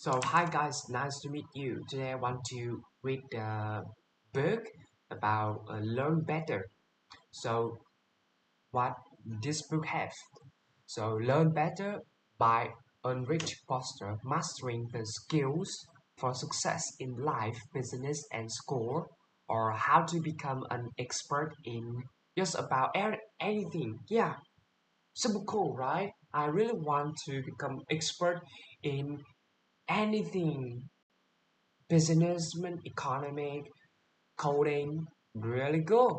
So hi guys, nice to meet you. Today I want to read a book about learn better. So what this book has? So learn better by Ulrich Foster, mastering the skills for success in life, business, and school, or how to become an expert in just about anything. Yeah, super cool, right? I really want to become expert in anything businessman, economic, coding, really good.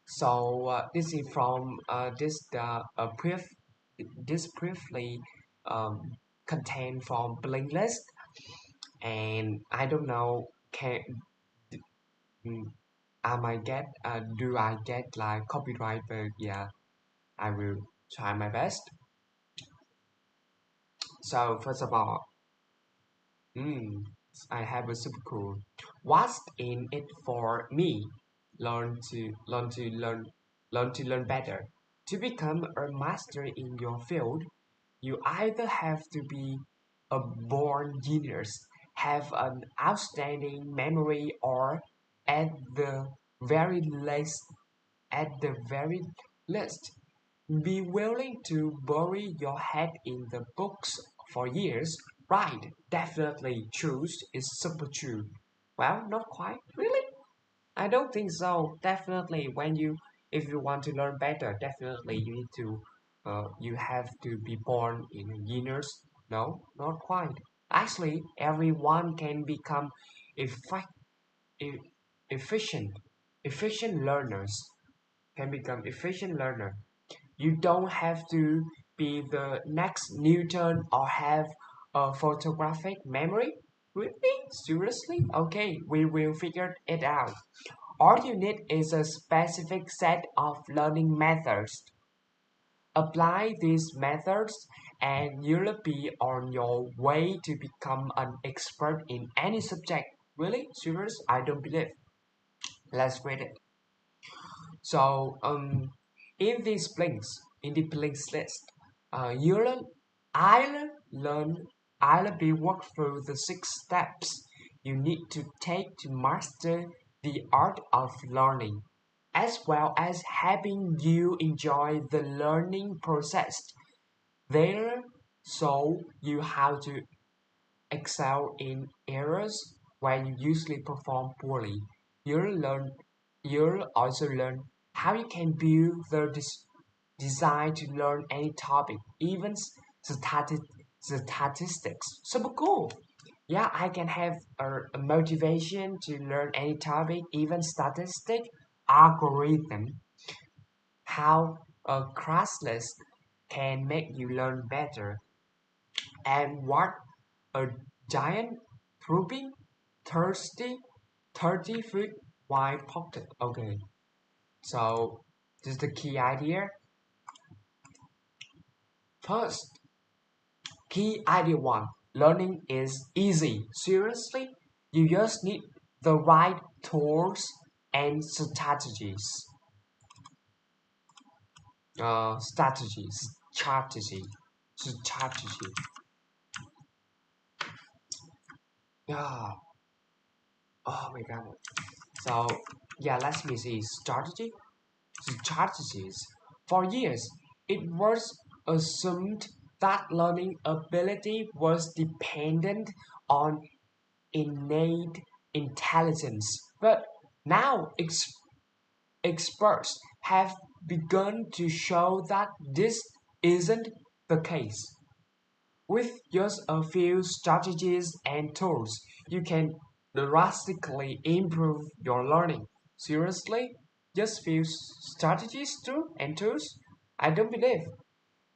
So this is from this briefly um, contained from playlist, and I don't know can mm, I might get do I get like copyright, but yeah, I will try my best. So first of all, mm, I have a super cool. What's in it for me? Learn to learn better. To become a master in your field, you either have to be a born genius, have an outstanding memory, or at the very least, at the very least, be willing to bury your head in the books for years. Right, definitely choose is super true. Well, not quite. Really? I don't think so. Definitely, if you want to learn better, definitely you have to be born in a genius. No, not quite. Actually, everyone can become effect, e- efficient, efficient learners. Can become efficient learner. You don't have to be the next Newton or have a photographic memory. Really? Seriously? Okay, we will figure it out. All you need is a specific set of learning methods. Apply these methods and you'll be on your way to become an expert in any subject. Really? Serious? I don't believe. Let's read it. So, in the blinks list, you'll I'll learn, I'll be walk through the 6 steps you need to take to master the art of learning, as well as having you enjoy the learning process. There, so you how to excel in areas where you usually perform poorly. You'll learn You'll also learn how you can build the desire to learn any topic, even statistics. Super cool. Yeah, I can have a motivation to learn any topic, even statistic, algorithm, how a classless can make you learn better, and what a giant pooping thirsty 30 foot wide pocket. Okay, so this is the key idea. First, key idea one. Learning is easy. Seriously, you just need the right tools and strategies. Strategy, strategy. Yeah. Oh my god. So yeah, let me see. Strategies. For years, it was assumed that learning ability was dependent on innate intelligence. But now experts have begun to show that this isn't the case. With just a few strategies and tools, you can drastically improve your learning. Seriously? Just few strategies too and tools? I don't believe.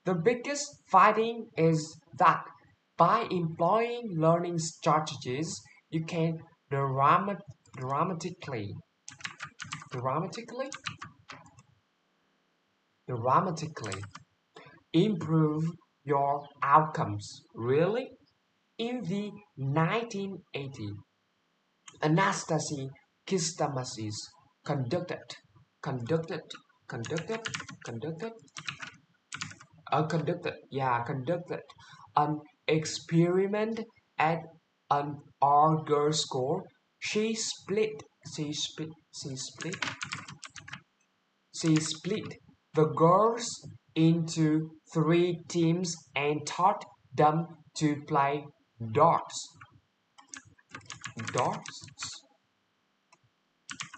The biggest finding is that by employing learning strategies, you can dramatically, dramatically, dramatically improve your outcomes. Really? In the 1980s, Anastasia Kistamasis conducted, conducted, conducted, conducted, conducted an experiment at an R score. She split, she split, she split, she split the girls into three teams and taught them to play darts. Darts?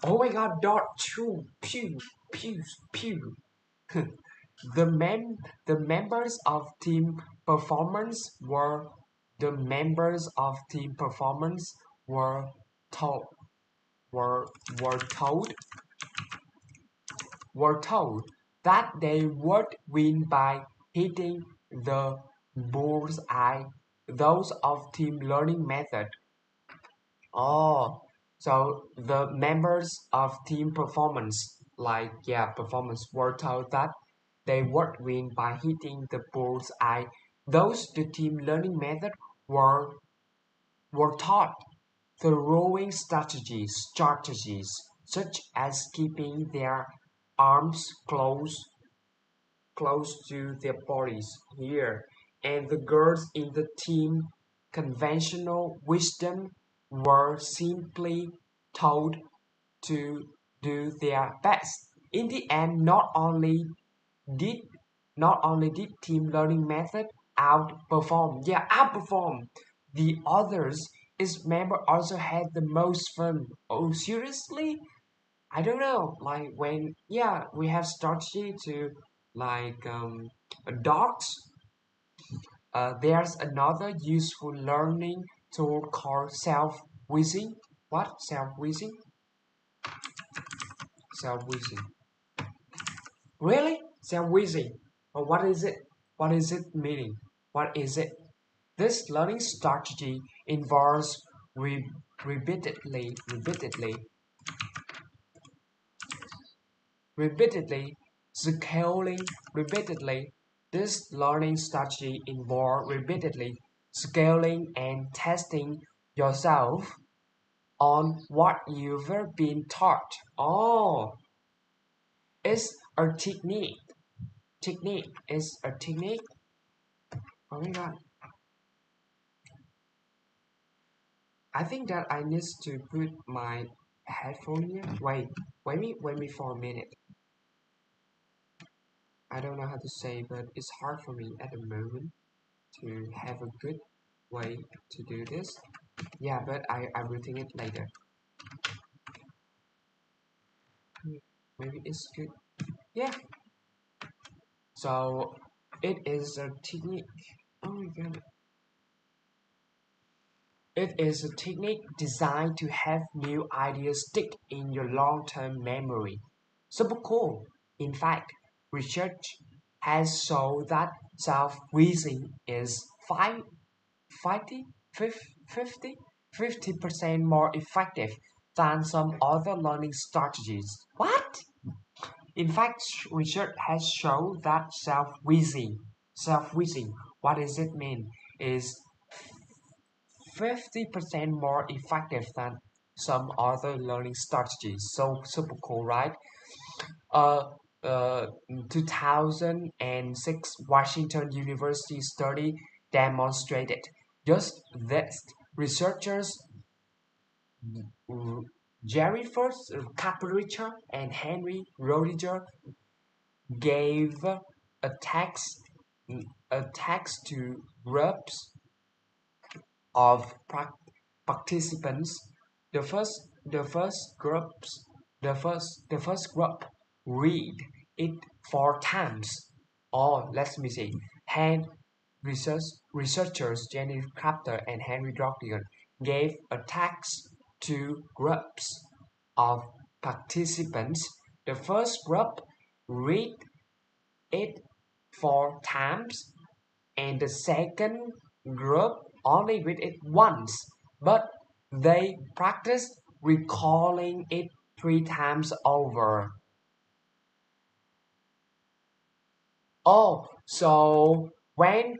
Oh my god, darts! Pew, pew, pew, pew. The mem the members of team performance were the members of team performance were told were were told were told that they would win by hitting the bull's eye. Those of team learning method. Oh, so the members of team performance, like yeah, performance, were told that they would win by hitting the bull's eye. Those the team learning method were taught throwing strategies such as keeping their arms close to their bodies here, and the girls in the team conventional wisdom were simply told to do their best. In the end, did not only did team learning method outperform the others, its member also had the most fun. Oh, seriously? I don't know. Like when yeah, we have strategy to like dogs. There's another useful learning tool called self-quizzing. What? Self-quizzing? Self-quizzing. Really? Self-quizzing. But what is it? What is it meaning? What is it? This learning strategy involves repeatedly repeatedly scaling repeatedly. This learning strategy involves repeatedly scaling and testing yourself on what you've been taught. Oh, it's a technique. Technique is a technique. Oh my god. I think that I need to put my headphone here. Wait me for a minute. I don't know how to say, but it's hard for me at the moment to have a good way to do this. Yeah, but I will think it later. Maybe it's good. Yeah. So it is a technique. Oh my god. It is a technique designed to have new ideas stick in your long-term memory. Super cool. In fact, research has shown that self-quizzing is 50, 50% more effective than some other learning strategies. What? In fact, research has shown that self-quizzing, what does it mean? Is 50% more effective than some other learning strategies. So super cool, right? Uh, 2006 Washington University study demonstrated just this. Researchers Jerry First, Capricha, and Henry Rodiger gave text a text to groups of participants. The first group read it 4 times. Or let me see. Hand researchers Jenny Crafter and Henry Rodigan gave a text to groups of participants. The first group read it 4 times and the second group only read it once, but they practiced recalling it 3 times over. Oh, so when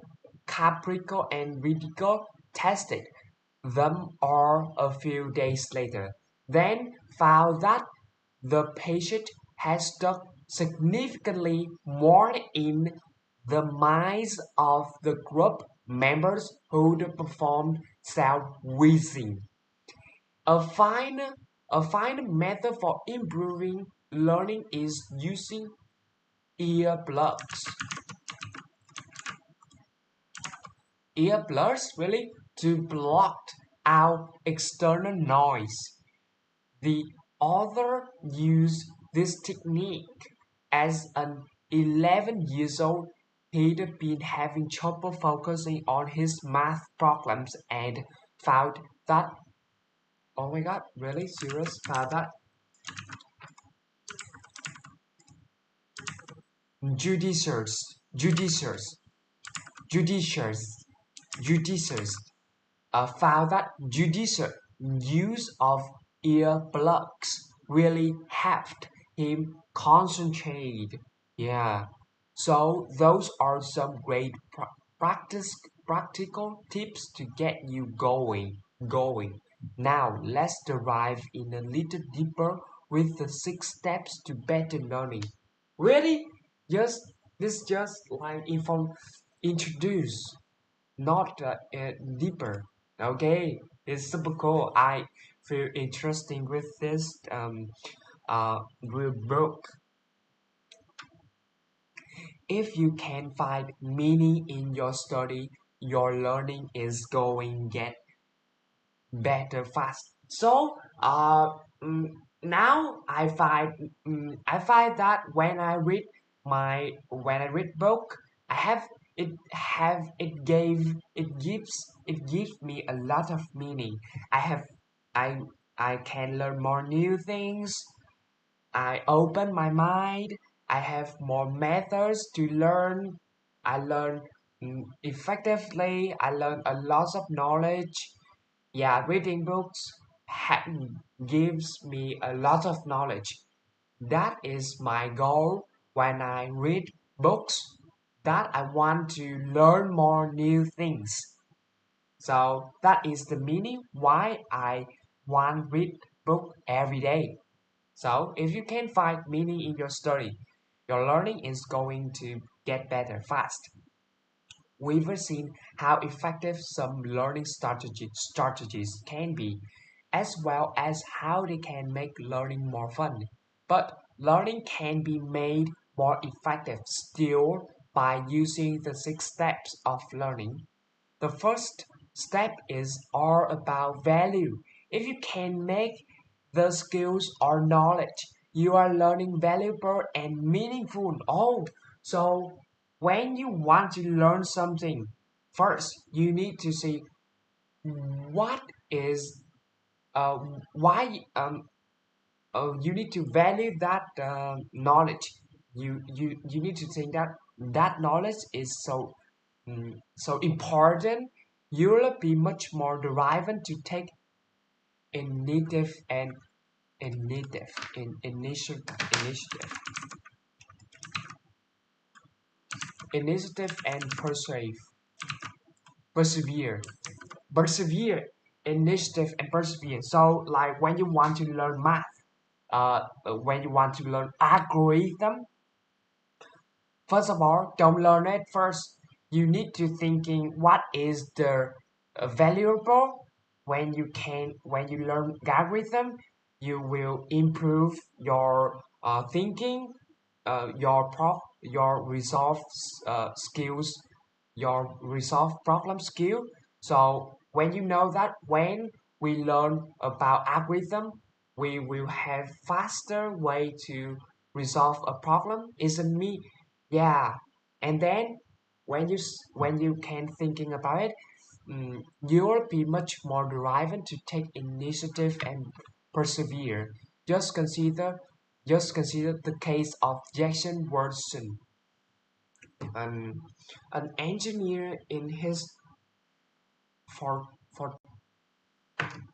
Caprico and Ridico tested them all a few days later, then found that the patient has stuck significantly more in the minds of the group members who performed self-wheezing. A fine, a fine method for improving learning is using earplugs. Earplugs really to block out external noise. The author used this technique as an 11 years old. He'd been having trouble focusing on his math problems and found that, oh my god, really serious? Found that judicious, judicious, judicious, judicious found that judicious use of earplugs really helped him concentrate. Yeah, so those are some great practice practical tips to get you going. Now let's dive in a little deeper with the 6 steps to better learning. Really, just this just like introduce, not deeper. Okay, it's super cool. I feel interesting with this real book. If you can find meaning in your study, your learning is going get better fast. So now I find that when I read book, I have it gives me a lot of meaning. I have I I can learn more new things. I open my mind. I have more methods to learn. I learn effectively. I learn a lot of knowledge. Yeah, reading books gives me a lot of knowledge. That is my goal when I read books, that I want to learn more new things. So that is the meaning why I want to read book every day. So if you can find meaning in your study, your learning is going to get better fast. We've seen how effective some learning strategies can be, as well as how they can make learning more fun. But learning can be made more effective still by using the 6 steps of learning. The first step is all about value. If you can make the skills or knowledge you are learning valuable and meaningful. Oh, so when you want to learn something, first you need to see what is uh, why you need to value that knowledge. You need to think that that knowledge is so important. You'll be much more driven to take initiative and initiative initiative initiative and persevere persevere initiative and persevere. So like when you want to learn math, when you want to learn algorithm, first of all, don't learn it first. You need to thinking what is the valuable. When you learn algorithm, you will improve your thinking, your resolve skills, your resolve problem skill. So when you know that when we learn about algorithm, we will have faster way to resolve a problem. Isn't me? Yeah, and then when you can thinking about it, you'll be much more driven to take initiative and persevere. Just consider just consider the case of Jackson Watson, an an engineer in his for for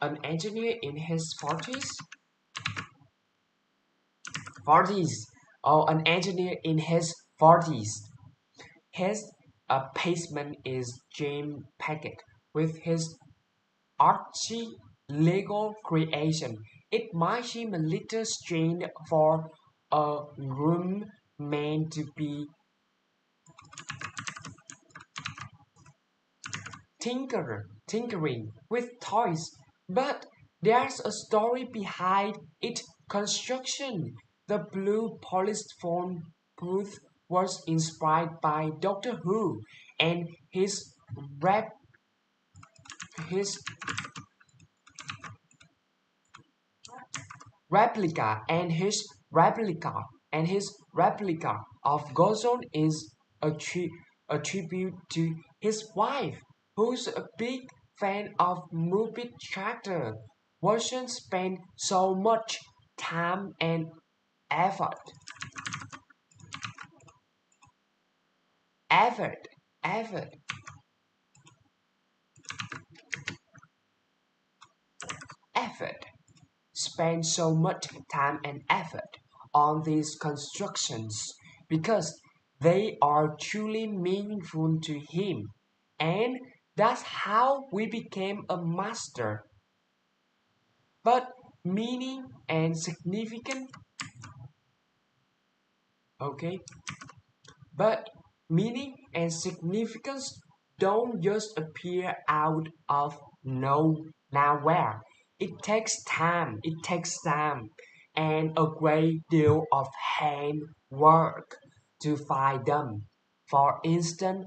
an engineer in his forties, or an engineer in his 40s. His pacement is James Packet with his artsy Lego creation. It might seem a little strange for a room meant to be tinkering with toys, but there's a story behind its construction. The blue polished phone booth was inspired by Doctor Who and rep, his replica and his replica of Gozon is a tribute to his wife, who's a big fan of movie character. Version spent so much time and effort, effort, effort, effort. Spend so much time and effort on these constructions because they are truly meaningful to him. And that's how we became a master. But meaning and significance, okay? But meaning and significance don't just appear out of nowhere. It takes time and a great deal of hand work to find them. For instance,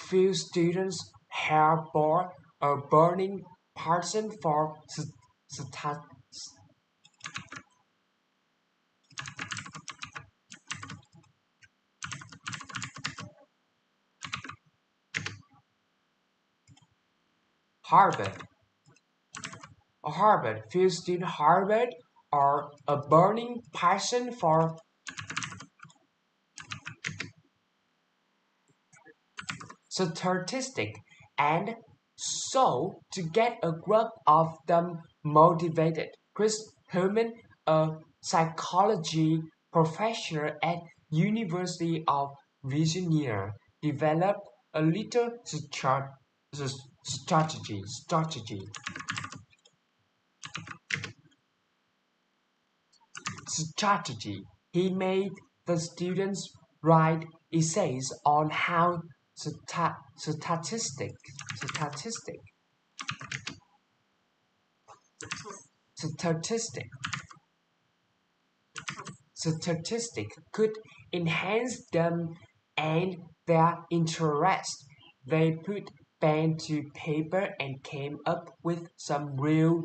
few students harbor a burning passion for sta- Harvard. Few students Harvard or a burning passion for statistics, and so to get a group of them motivated, Chris Herman, a psychology professor at University of Virginia, developed a little strategy. He made the students write essays on how statistic, statistic, statistic could enhance them and their interest. They put pen to paper and came up with some real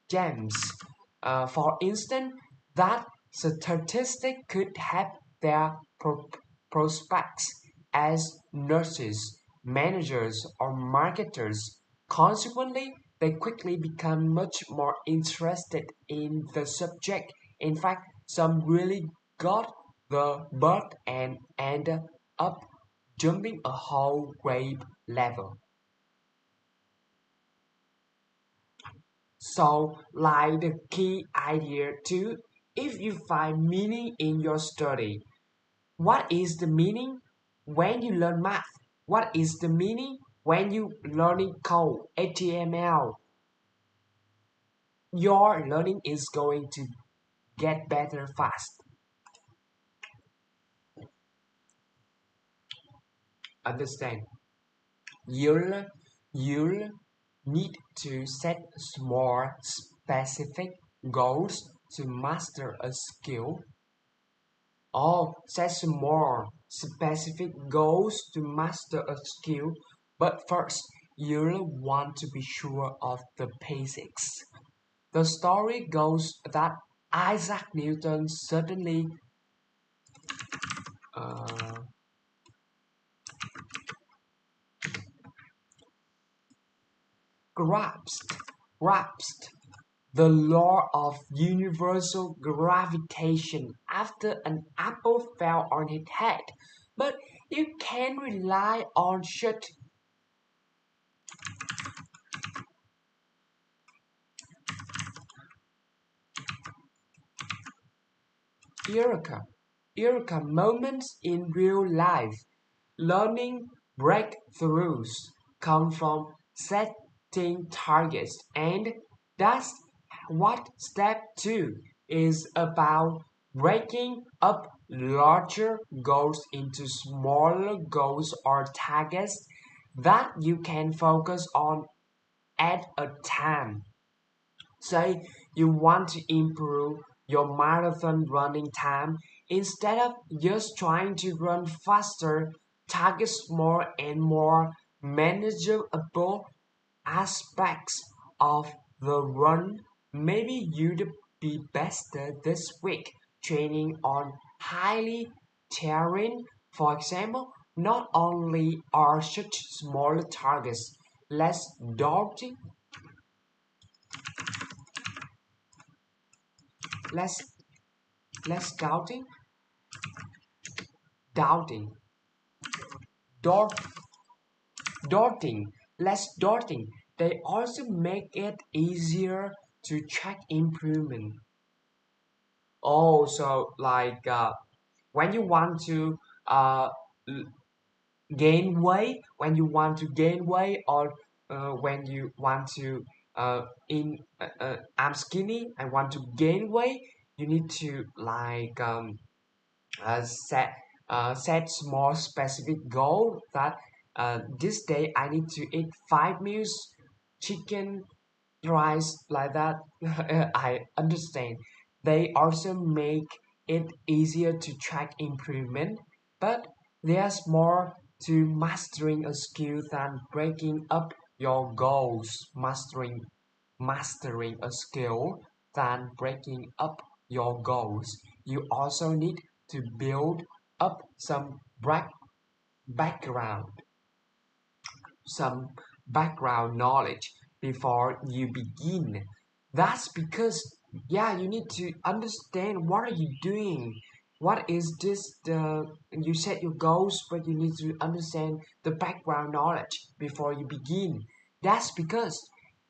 gems. For instance, that statistic could help their prospects as nurses, managers, or marketers. Consequently, they quickly become much more interested in the subject. In fact, some really got the bug and ended up jumping a whole grade level. So, like the key idea too, if you find meaning in your study, what is the meaning when you learn math? What is the meaning when you learning code HTML? Your learning is going to get better fast. Understand? You'll you'll need to set more specific goals to master a skill. Or set some more specific goals to master a skill, but first you'll want to be sure of the basics. The story goes that Isaac Newton suddenly uh, grasped, grasped the law of universal gravitation after an apple fell on his head. But you can rely on such eureka, eureka moments in real life. Learning breakthroughs come from setting targets, and that's what step two is about. Breaking up larger goals into smaller goals or targets that you can focus on at a time. Say you want to improve your marathon running time. Instead of just trying to run faster, target more and more manageable aspects of the run. Maybe you'd be best this week training on highly terrain. For example, not only are such smaller targets less daunting, less less doubting, dau- daunting, less daunting. They also make it easier to track improvement. Oh, so like when you want to uh, gain weight, when you want to gain weight, or when you want to I'm skinny, I want to gain weight. You need to like set set small specific goal that this day I need to eat 5 meals, chicken, rice like that. I understand. They also make it easier to track improvement, but there's more to mastering a skill than breaking up your goals. Mastering a skill than breaking up your goals. You also need to build up some background, some background knowledge before you begin. That's because, yeah, you need to understand what are you doing. What is this? You set your goals, but you need to understand the background knowledge before you begin. That's because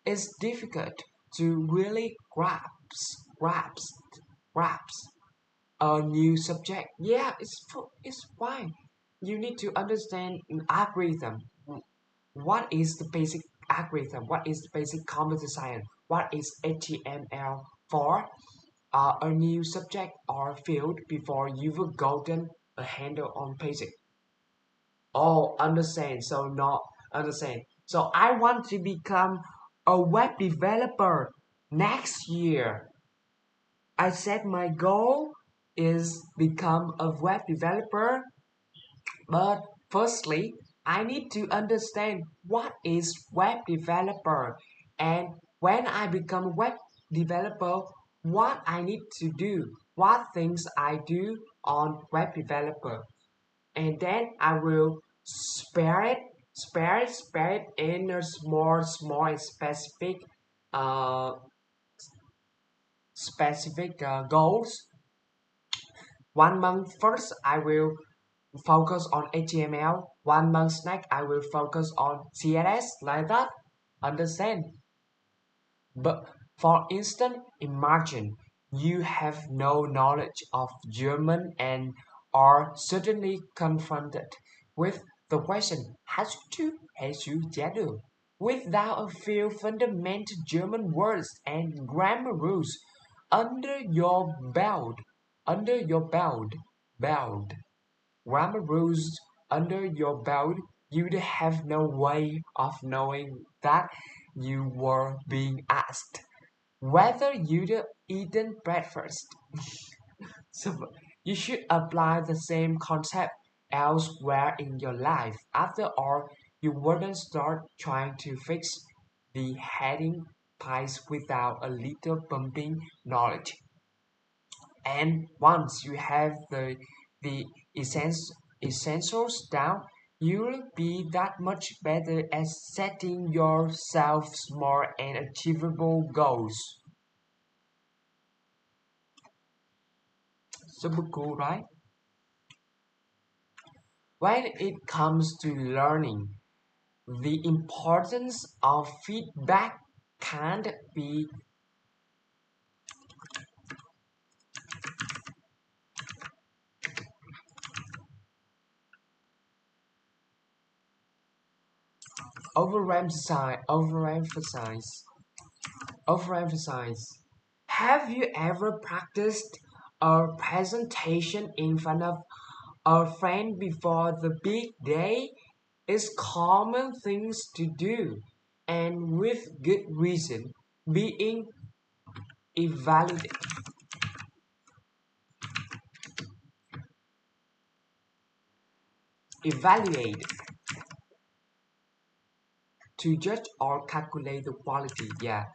it's difficult to really grasp, grasp a new subject. Yeah, it's fine. You need to understand an algorithm. What is the basic algorithm? What is the basic computer science? What is HTML for? A new subject or field before you've gotten a handle on basic. Oh, understand. So not understand. So I want to become a web developer next year. I said my goal is become a web developer. But firstly, I need to understand what is web developer, and when I become web developer, what I need to do, what things I do on web developer, and then I will spare it in a small and uh, specific goals. 1 month first, I will focus on HTML. 1 month next, I will focus on CSS like that. Understand? But for instance, imagine you have no knowledge of German and are suddenly confronted with the question "Hast du Jadu?" Without a few fundamental German words and grammar rules under your belt, under your belt grammar rules under your belt, you'd have no way of knowing that you were being asked whether you'd eaten breakfast. So you should apply the same concept elsewhere in your life. After all, you wouldn't start trying to fix the heading pies without a little pumping knowledge. And once you have the essentials down, you'll be that much better at setting yourself small and achievable goals. Super cool, right? When it comes to learning, the importance of feedback can't be overemphasized. Overemphasized. Have you ever practiced a presentation in front of a friend before the big day is common things to do, and with good reason. Being evaluated, evaluated to judge or calculate the quality. Yeah,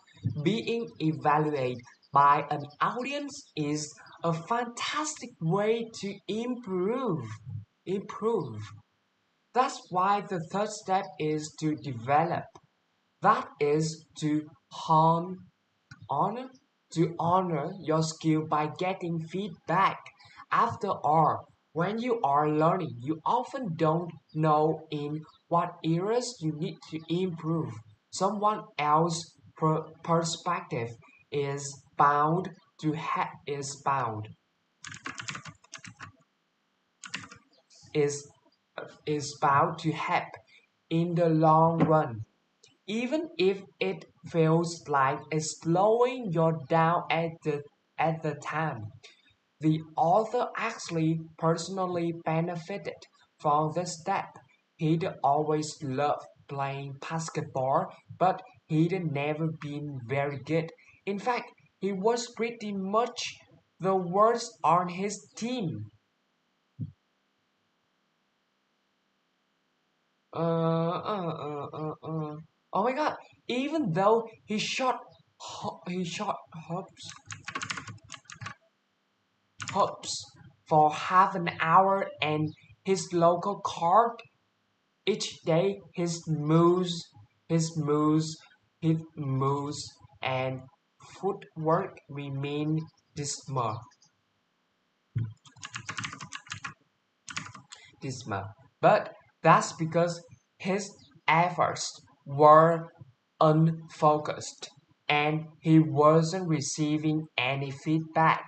being evaluated by an audience is a fantastic way to improve. That's why the third step is to develop. That is to hone honor honor your skill by getting feedback. After all, when you are learning, you often don't know in what areas you need to improve. Someone else's perspective is bound is bound is is bound to help in the long run, even if it feels like it's slowing you down at the time. The author actually personally benefited from this step. He'd always loved playing basketball, but he'd never been very good. In fact, he was pretty much the worst on his team. Oh my God! Even though he shot hops for half an hour and his local park each day, his his moves and footwork remain dismal, dismal. But that's because his efforts were unfocused and he wasn't receiving any feedback.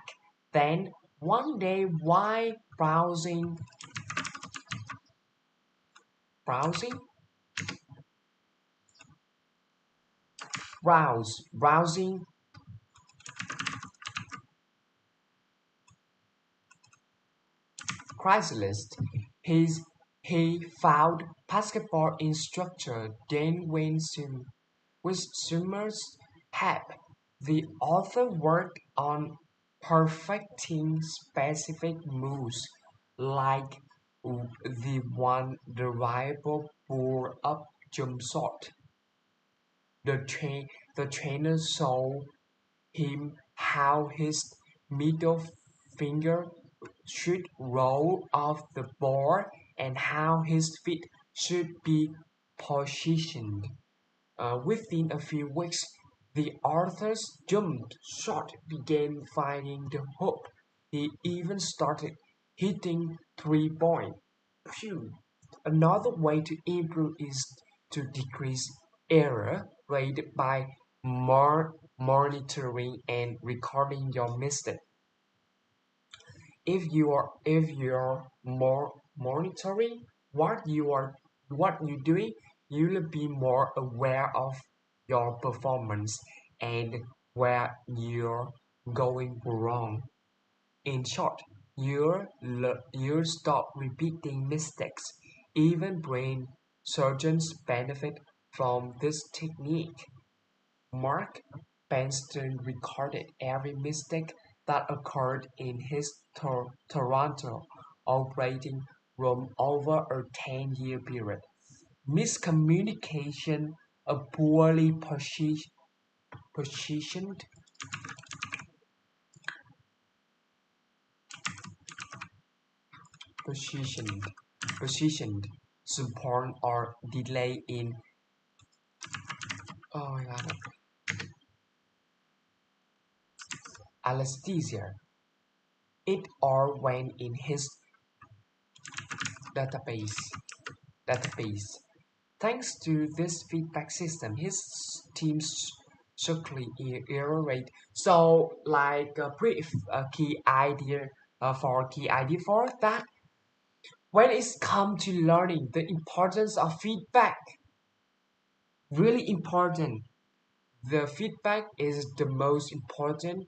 Then one day while browsing, browsing Craigslist, his he found basketball instructor Dan Winston. With Summers' help, the author worked on perfecting specific moves like the variable pull-up jump shot. The trainer showed him how his middle finger should roll off the board and how his feet should be positioned. Within a few weeks, the author's jump shot began finding the hoop. He even started hitting 3 point. Phew. Another way to improve is to decrease error rate by more monitoring and recording your mistake. If you're more monitoring what you're doing, you'll be more aware of your performance and where you're going wrong. In short, you'll stop repeating mistakes. Even brain surgeons benefit from this technique. Mark Benston recorded every mistake that occurred in his Toronto operating room over a 10-year period. Miscommunication, a poorly positioned, positioned, positioned support or delay in oh my god, anesthesia. It or when in his database. database. Thanks to this feedback system, his team's strictly error rate. So, like a brief key idea for that, when it's come to learning, the importance of feedback, really important. The feedback is the most important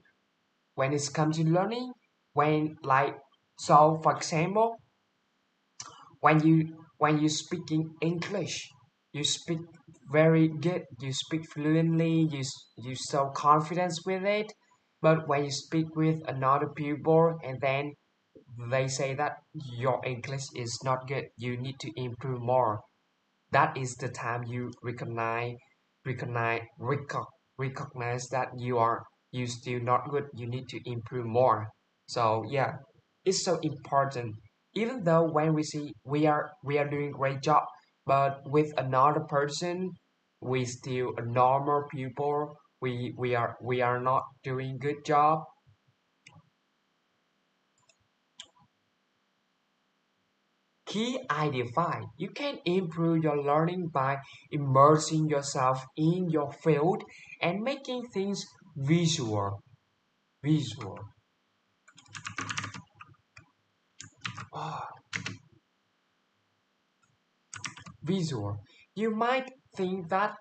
when it's come to learning. when like so for example when you speaking English, you speak very good, you speak fluently, you show confidence with it. But when you speak with another people and then they say that your English is not good, you need to improve more. That is the time you recognize that you still not good, you need to improve more. So yeah, it's so important. Even though when we see we are doing great job, but with another person we still a normal people, we are not doing good job. Key identify. You can improve your learning by immersing yourself in your field and making things visual. Visual. Ah, visual. You might think that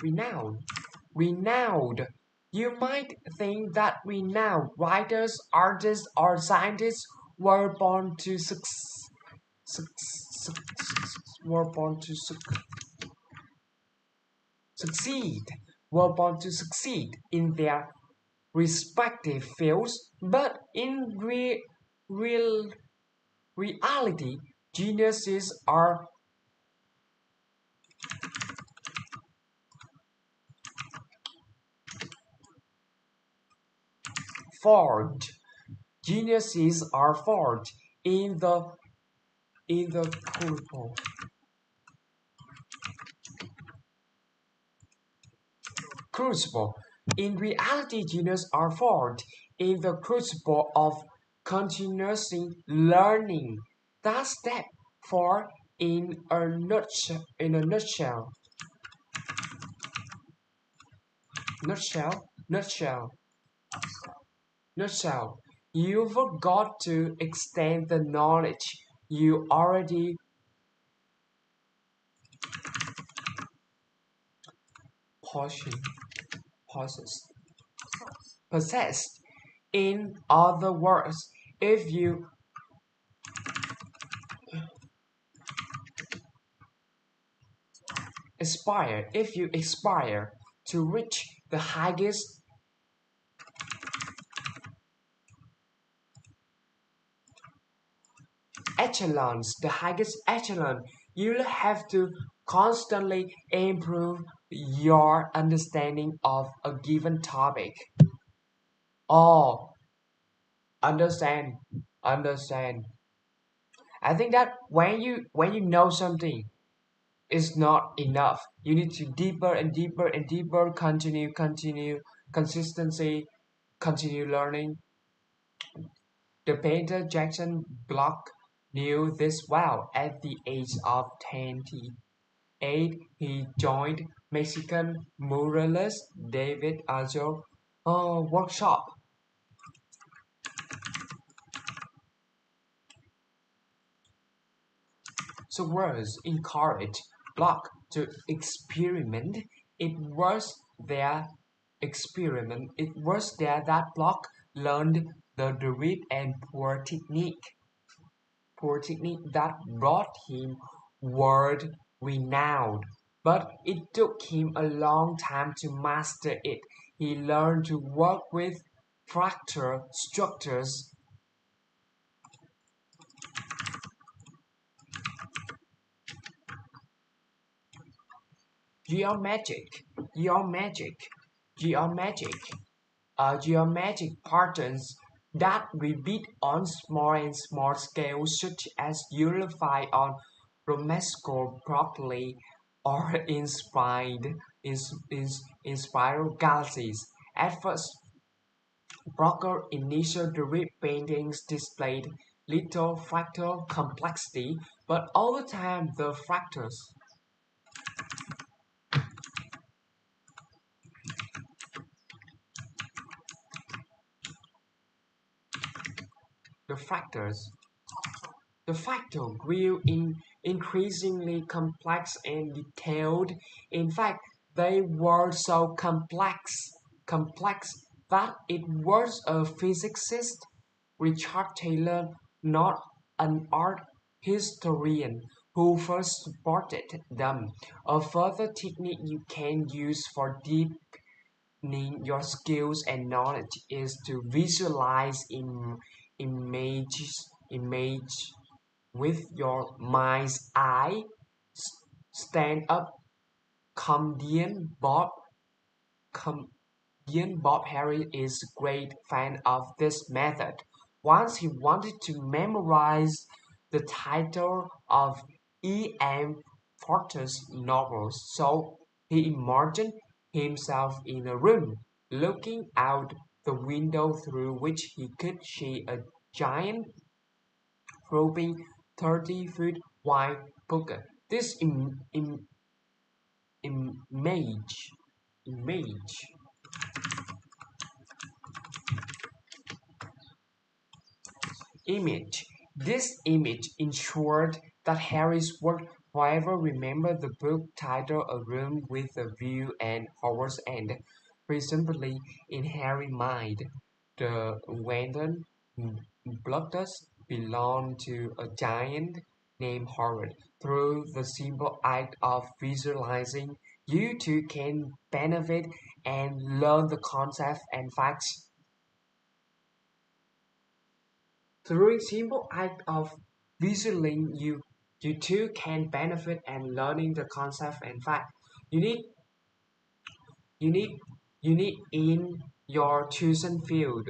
renowned. Renowned. You might think that renowned writers, artists, or scientists were born to were born to succeed, were born to succeed in their respective fields, but in real reality, geniuses are forged. Geniuses are forged in the crucible. In reality, geniuses are forged in the crucible of continuous learning. That's step four in a nutshell. Nutshell. Nutshell. You forgot to extend the knowledge you already possess. possess. Possessed. In other words, if you aspire to reach the highest echelon, you'll have to constantly improve your understanding of a given topic. Oh, understand, understand. I think that when you know something, it's not enough. You need to deeper and deeper and deeper. Continue, consistency, continue learning. The painter Jackson Block knew this well. At the age of 28, he joined Mexican muralist David Ajo workshop. So was encouraged Block to experiment. It was their experiment. It was there that Block learned the direct and poor technique that brought him world renown. But it took him a long time to master it. He learned to work with fractal structures, geometric, geometric, geometric, geometric patterns that repeat on small and small scales, such as unify on Romesco properly or in spiral galaxies. At first, Broca's initial direct paintings displayed little fractal complexity, but over time the fractals The fractal grew increasingly complex and detailed. In fact, They were so complex that it was a physicist, Richard Taylor, not an art historian, who first supported them. A further technique you can use for deepening your skills and knowledge is to visualize image with your mind's eye. Stand up comedian Bob Harris is a great fan of this method. Once he wanted to memorize the title of E. M. Forster's novels, so he imagined himself in a room, looking out the window through which he could see a giant, probing 30-foot wide pocket. This image image image. This image ensured that Harris would forever remember the book titled A Room with a View and Howard's End. Presumably, in Harry's mind, the Wendell Bloodus belonged to a giant named Howard. Through the simple act of visualizing, you too can benefit and learn the concepts and facts. Through simple act of visualizing, you too can benefit and learning the concept and fact. You need you need you need in your chosen field.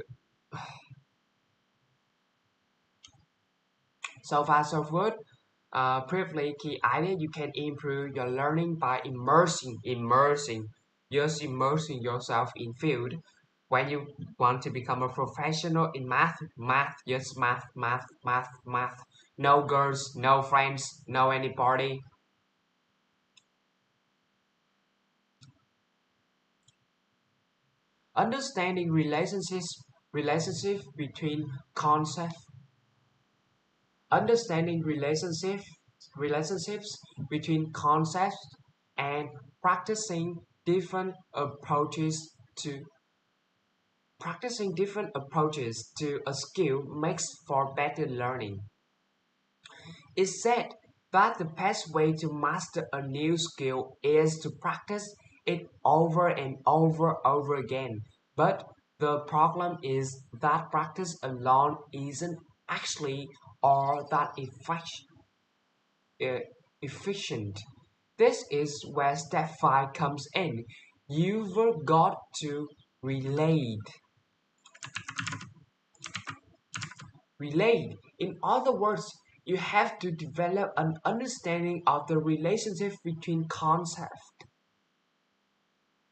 So far so good. Briefly, key idea you can improve your learning by immersing yourself in field. When you want to become a professional in math. No girls, no friends, no anybody. Understanding relationship between concepts. Understanding relationships between concepts and practicing different approaches to a skill makes for better learning. It's said that the best way to master a new skill is to practice it over and over again. But the problem is that practice alone isn't actually all that efficient. This is where step 5 comes in. You've got to relate. Relate. In other words, you have to develop an understanding of the relationship between concepts.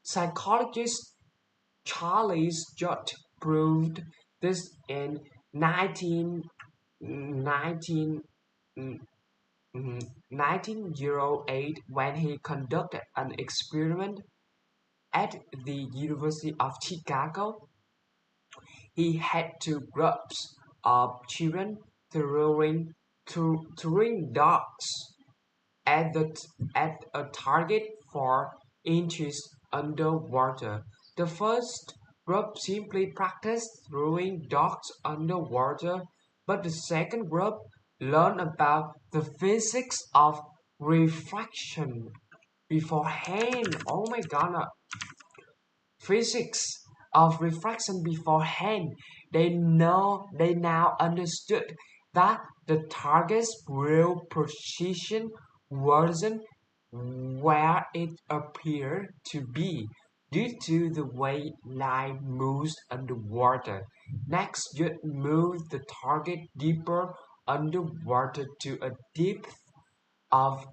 Psychologist Charles Judd proved this in 19, 19, 1908 when he conducted an experiment at the University of Chicago. He had two groups of children throwing darts at a target 4 inches underwater. The first group simply practiced throwing darts underwater, but the second group learned about the physics of refraction beforehand. Oh my god, physics of refraction beforehand. They now understood that the target's real position wasn't where it appeared to be due to the way light moves underwater. Next, you move the target deeper underwater to a depth of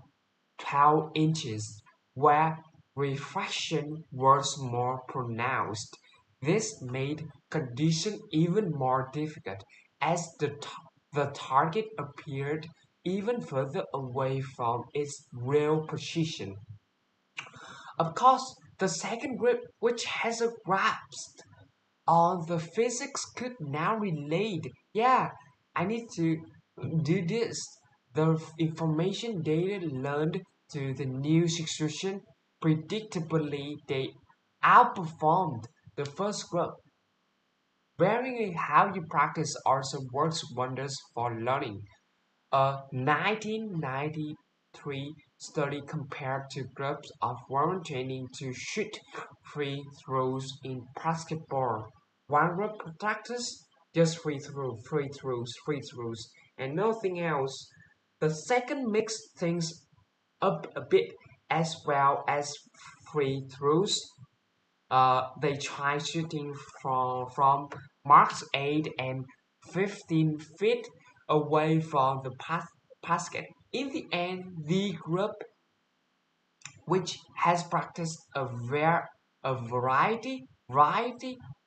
12 inches, where refraction was more pronounced. This made condition even more difficult as the target appeared even further away from its real position. Of course, the second group, which has a grasp on the physics, could now relate. Yeah, I need to do this. The information data learned to the new situation Predictably, they outperformed the first group. Varying how you practice also works wonders for learning. A 1993 study compared two groups of women training to shoot free throws in basketball. One group practices just free throws, and nothing else. The second mixed things up a bit as well as free throws. They try shooting from marks 8 and 15 feet away from the basket. In the end, the group, which has practiced a variety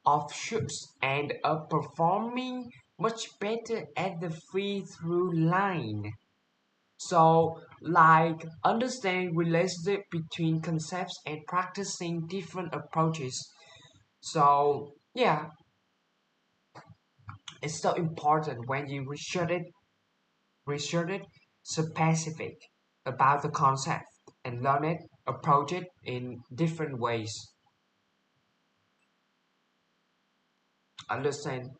of shoots and are performing much better at the free throw line. So, like understanding relationship between concepts and practicing different approaches. So, yeah, it's so important when you research it specific about the concept and learn it, approach it in different ways. Understand?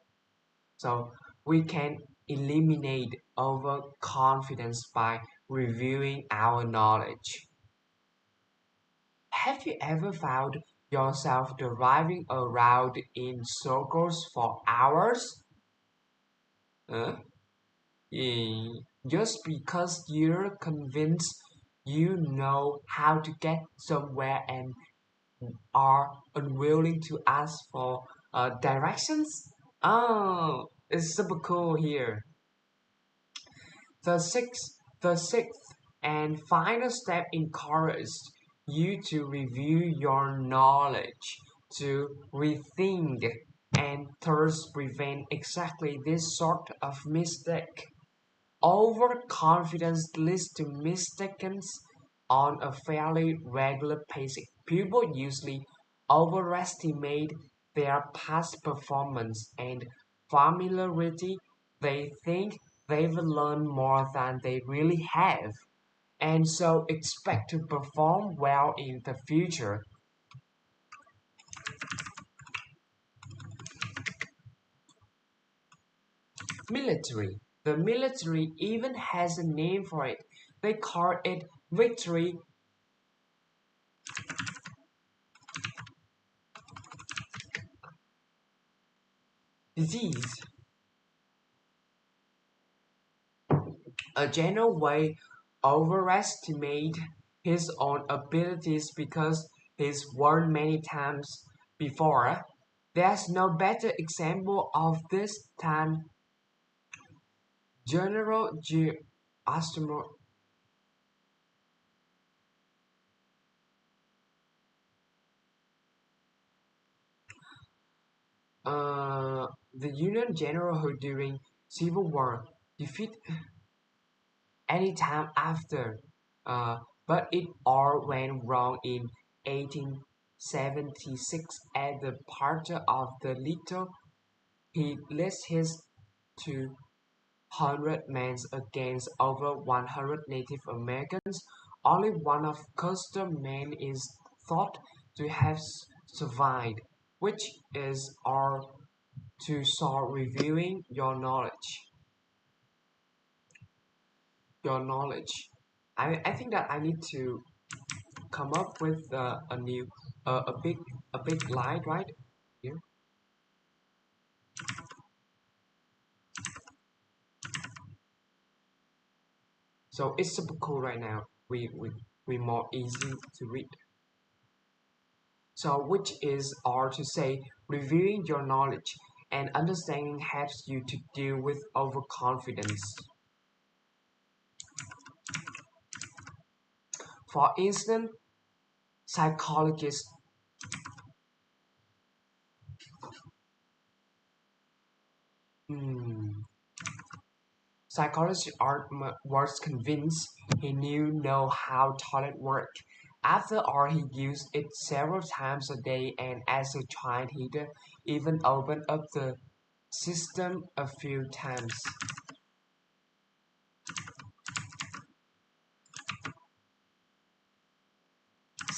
So we can eliminate overconfidence by reviewing our knowledge. Have you ever found yourself driving around in circles for hours? Huh? Yeah, just because you're convinced you know how to get somewhere and are unwilling to ask for directions? Oh, it's super cool here. The sixth and final step encourages you to review your knowledge, to rethink, and thus prevent exactly this sort of mistake. Overconfidence leads to mistakes on a fairly regular basis. People usually overestimate their past performance and familiarity. They think they've learned more than they really have, and so expect to perform well in the future. Military. The military even has a name for it. They call it victory disease. A general way overestimate his own abilities because he's won many times before. There's no better example of this than General G. Astor. The Union general who during Civil War defeat any time after, uh, but it all went wrong in 1876 at the Battle of the Little. He led his 200 men against over 100 Native Americans. Only one of Custer's men is thought to have survived, which is all to start reviewing your knowledge. I think that I need to come up with a new a big line right here. So it's super cool right now. We more easy to read. So which is or to say reviewing your knowledge and understanding helps you to deal with overconfidence. For instance, psychologists hmm, Psychologist Art was convinced he knew know how toilet worked. After all, he used it several times a day, and as a child, he even opened up the system a few times.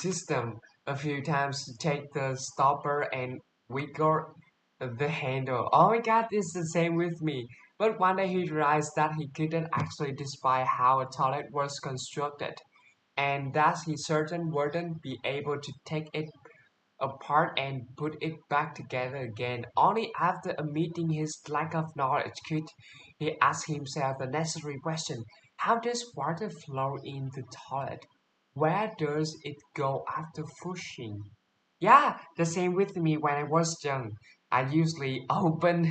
system a few times to take the stopper and wiggle the handle. Oh my god, it's the same with me. But one day he realized that he couldn't actually despite how a toilet was constructed, and thus he certain wouldn't be able to take it apart and put it back together again. Only after admitting his lack of knowledge could he ask himself the necessary question: how does water flow in the toilet? Where does it go after flushing? Yeah, the same with me when I was young. I usually open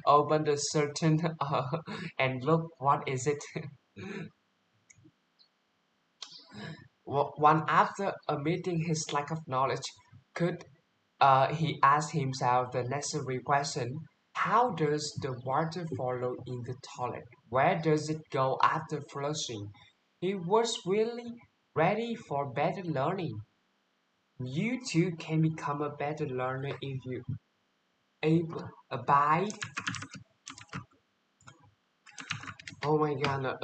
the certain and look what is it. One after admitting his lack of knowledge, could he asked himself the necessary question: how does the water follow in the toilet? Where does it go after flushing? He was really ready for better learning. You too can become a better learner if you abide. Oh my god, no,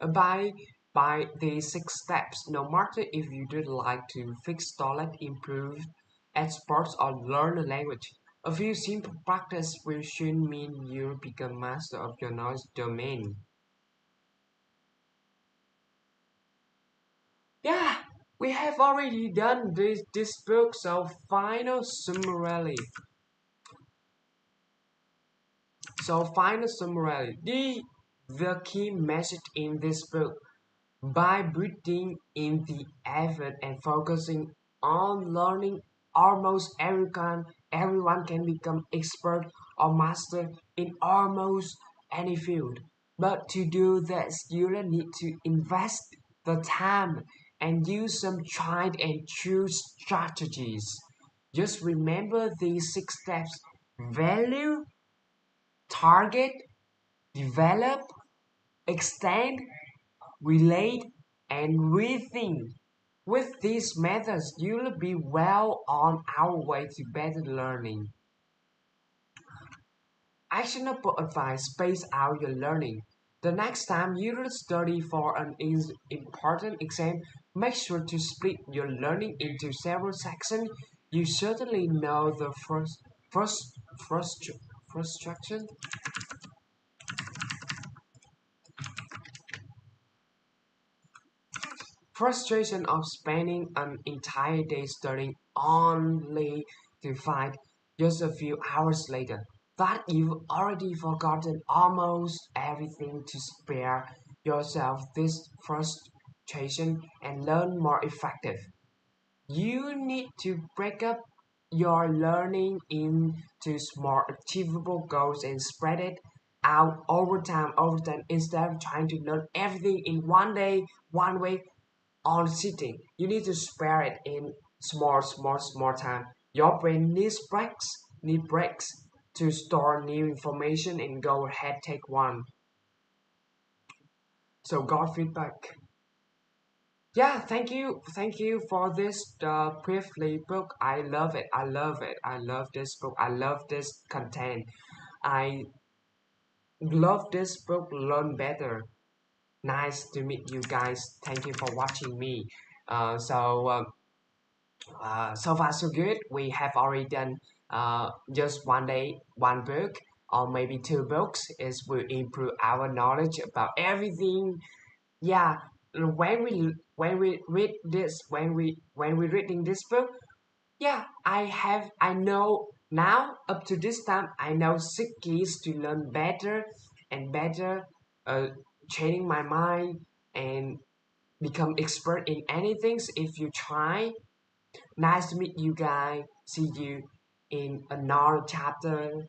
abide by the 6 steps. No matter if you would like to fix toilet, improve at sports, or learn a language, a few simple practice will soon mean you become master of your knowledge domain. Yeah, we have already done this book, so final summary. The key message in this book: by putting in the effort and focusing on learning, almost everyone can become expert or master in almost any field. But to do this, you will need to invest the time and use some tried and true strategies. Just remember these 6 steps: value, target, develop, extend, relate, and rethink. With these methods, you'll be well on our way to better learning. Actionable advice: space out your learning. The next time you study for an important exam, make sure to split your learning into several sections. You certainly know the first, first, frustration frustration of spending an entire day studying only to find just a few hours later that you've already forgotten almost everything. To spare yourself this frustration and learn more effective, you need to break up your learning into small achievable goals and spread it out over time instead of trying to learn everything in one day, one way on sitting. You need to spare it in small time. Your brain need breaks to store new information and go ahead take one. So got feedback. Yeah, thank you for this briefly book. I love it. I love it. I love this book. I love this content. I love this book. Learn better. Nice to meet you guys. Thank you for watching me. So far so good. We have already done just one day, one book, or maybe 2 books. It will improve our knowledge about everything. Yeah, when we read this, when we reading this book, yeah, I know now up to this time I know 6 keys to learn better and better, uh, training my mind and become expert in anything if you try. Nice to meet you guys. See you in another chapter.